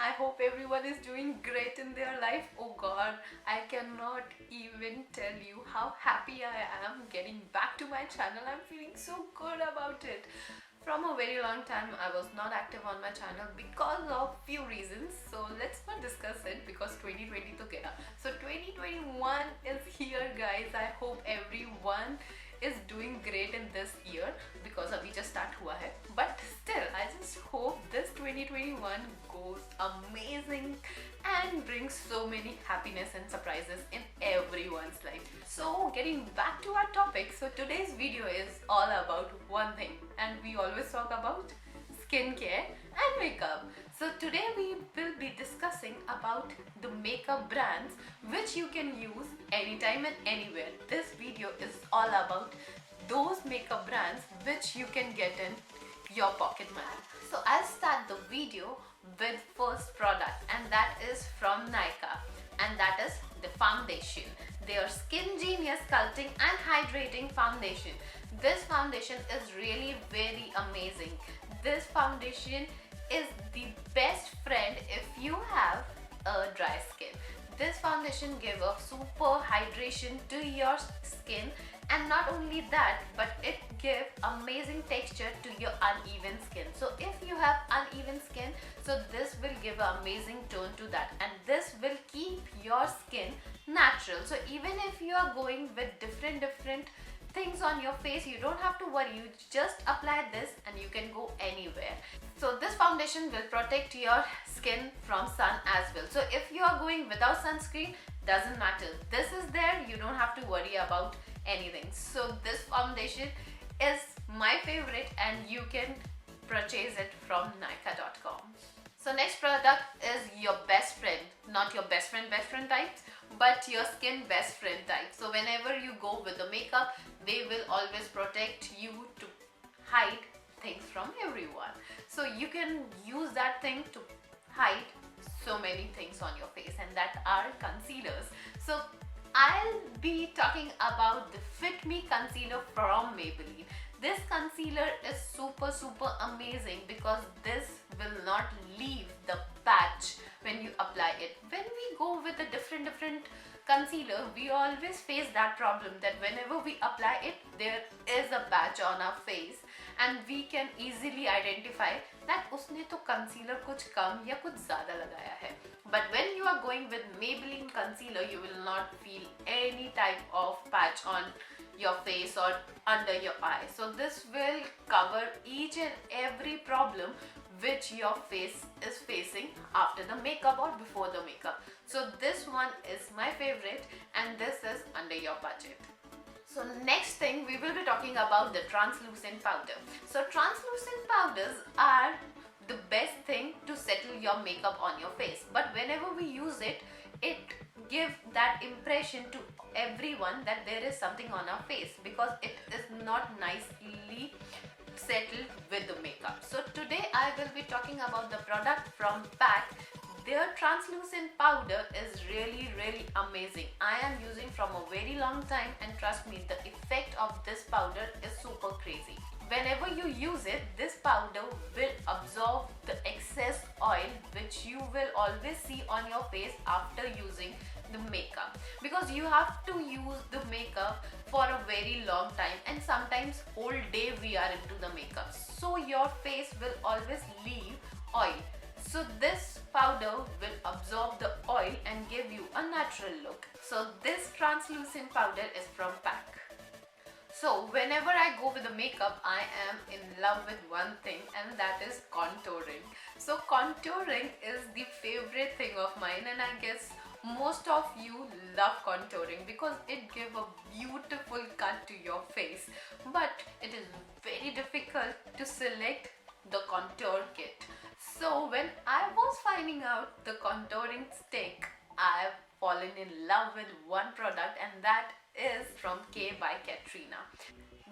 I hope everyone is doing great in their life. Oh god, I cannot even tell you how happy I am getting back to my channel. I'm feeling so good about it. From a very long time I was not active on my channel because of few reasons, so let's not discuss it because 2020 to gaya. So 2021 is here guys. I hope everyone is doing great in this year because abhi just start hua hai, but still I just hope this 2021 goes amazing and brings so many happiness and surprises in everyone's life. So getting back to our topic, so today's video is all about one thing, and we always talk about skincare and makeup. So today we will be discussing about the makeup brands which you can use anytime and anywhere. This video is all about those makeup brands which you can get in your pocket money. So I'll start the video with first product, and that is from NYKAA, and that is the foundation. Their Skin Genius Sculpting and Hydrating Foundation. This foundation is really very amazing. This foundation is the best friend if you have a dry skin. This foundation gives a super hydration to your skin, and not only that, but it gives amazing texture to your uneven skin. So if you have uneven skin, so this will give an amazing tone to that, and this will keep your skin natural. So even if you are going with different things on your face, you don't have to worry. You just apply this and you can go anywhere. So this foundation will protect your skin from sun as well. So if you are going without sunscreen, doesn't matter, this is there, you don't have to worry about anything. So this foundation is my favorite, and you can purchase it from NYKAA.com. So next product is your best friend, not your best friend type, but your skin best friend type. So whenever you go with the makeup, they will always protect you to hide things from everyone. So you can use that thing to hide so many things on your face, and that are concealers. So I'll be talking about the Fit Me concealer from Maybelline. This concealer is super amazing because this will not leave the patch when you apply it. When we go with a different concealer, we always face that problem that whenever we apply it, there is a patch on our face, and we can easily identify that उसने तो concealer कुछ कम या कुछ ज़्यादा लगाया है. But when you are going with Maybelline concealer, you will not feel any type of patch on your face or under your eye. So this will cover each and every problem which your face is facing after the makeup or before the makeup. So this one is my favorite, and this is under your budget. So next thing we will be talking about the translucent powder. So translucent powders are the best thing to settle your makeup on your face, but whenever we use it, it gives that impression to everyone that there is something on our face because it is not nicely settled with the makeup. So today I will be talking about the product from PAC. Their translucent powder is really amazing. I am using from a very long time, and trust me, the effect of this powder is super crazy. Whenever you use it, this powder will absorb the excess oil which you will always see on your face after using the makeup, because you have to use the makeup for a very long time, and sometimes whole day we are into the makeup, so your face will always leave oil. So this powder will absorb the oil and give you a natural look. So this translucent powder is from PAC. So whenever I go with the makeup, I am in love with one thing, and that is contouring. So contouring is the favorite thing of mine, and I guess most of you love contouring because it gives a beautiful cut to your face. But it is very difficult to select the contour kit. So when I was finding out the contouring stick, I've fallen in love with one product, and that is from K by Katrina.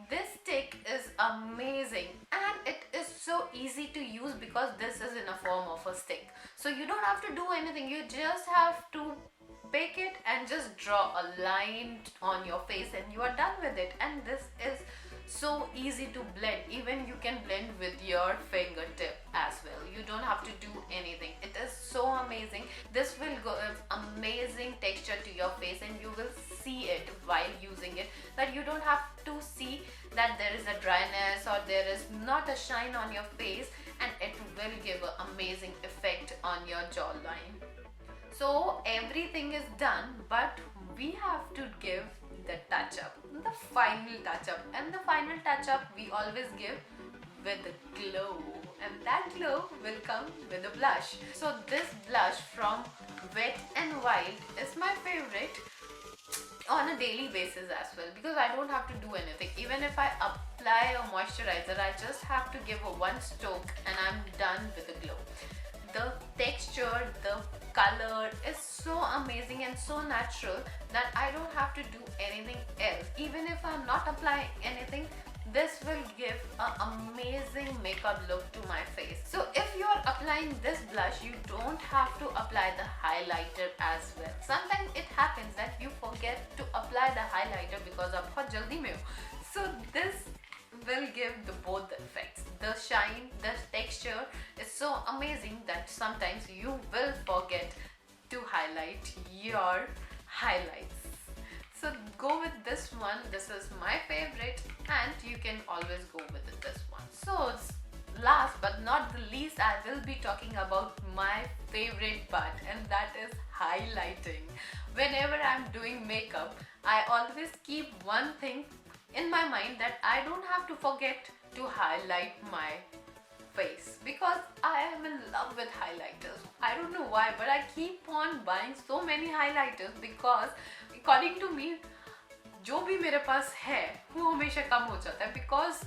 This stick is amazing, and it is so easy to use because this is in a form of a stick. So you don't have to do anything, you just have to pick it and just draw a line on your face and you are done with it. And this is so easy to blend. Even you can blend with your fingertip as well. You don't have to do anything. It is so amazing. This will give amazing texture to your face, and you will see it while using it, that you don't have to see that there is a dryness or there is not a shine on your face, and it will give an amazing effect on your jawline. So everything is done, but we have to give the touch up, the final touch up, and the final touch up we always give with glow, and that glow will come with a blush. So this blush from Wet n Wild is my favorite on a daily basis as well, because I don't have to do anything. Even if I apply a moisturizer, I just have to give a one stroke and I'm done with the glow. The texture, the color is so amazing and so natural that I don't have to do anything else. Even if I'm not applying anything, this will give an amazing makeup look to my face. So if you are applying this blush, you don't have to apply the highlighter as well. Sometimes it happens that you forget to apply the highlighter because आप बहुत जल्दी में हो. So this will give both the effects. The shine, the texture is so amazing that sometimes you will forget to highlight your highlights. So go with this one. This is my favorite, and you can always go with this one. So last but not the least, I will be talking about my favorite part, and that is highlighting. Whenever I'm doing makeup, I always keep one thing in my mind, that I don't have to forget to highlight my face, because I am in love with highlighters. I don't know why, but I keep on buying so many highlighters, because according to me, जो भी मेरे पास है वो हमेशा कम हो जाता है, because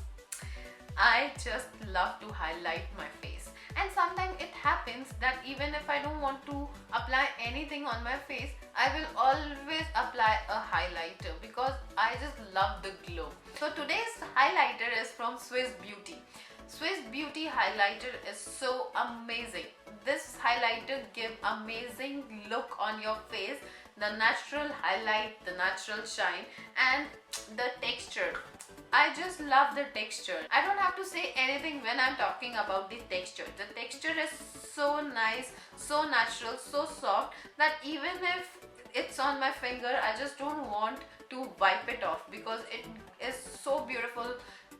I just love to highlight my face. And sometimes it happens that even if I don't want to apply anything on my face, I will always apply a highlighter, because I just love the glow. So today's highlighter is from Swiss Beauty. Swiss Beauty highlighter is so amazing. This highlighter gives amazing look on your face. The natural highlight, the natural shine, and the texture. I just love the texture. I don't have to say anything when I'm talking about the texture. The texture is so nice, so natural, so soft, that even if it's on my finger, I just don't want to wipe it off, because it is so beautiful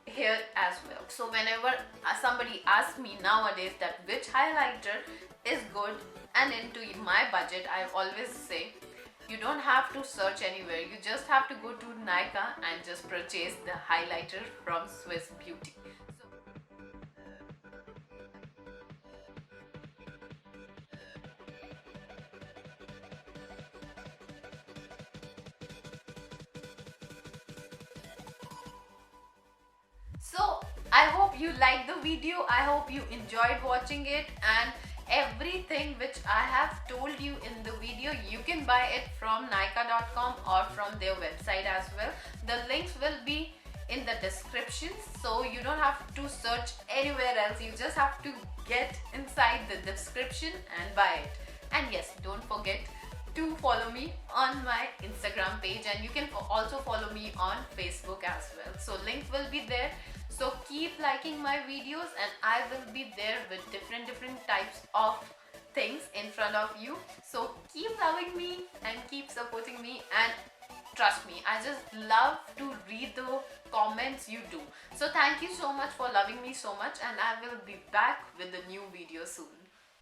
here as well. So whenever somebody asks me nowadays that which highlighter is good and into my budget, I always say, you don't have to search anywhere. You just have to go to NYKAA and just purchase the highlighter from Swiss Beauty. So I hope you liked the video. I hope you enjoyed watching it, and everything which I have told you in the video, you can buy it from NYKAA.com or from their website as well. The links will be in the description, so you don't have to search anywhere else. You just have to get inside the description and buy it. And yes, don't forget to follow me on my Instagram page, and you can also follow me on Facebook as well. So link will be there. So keep liking my videos, and I will be there with different types of things in front of you. So keep loving me and keep supporting me, and trust me, I just love to read the comments you do. So thank you so much for loving me so much, and I will be back with a new video soon.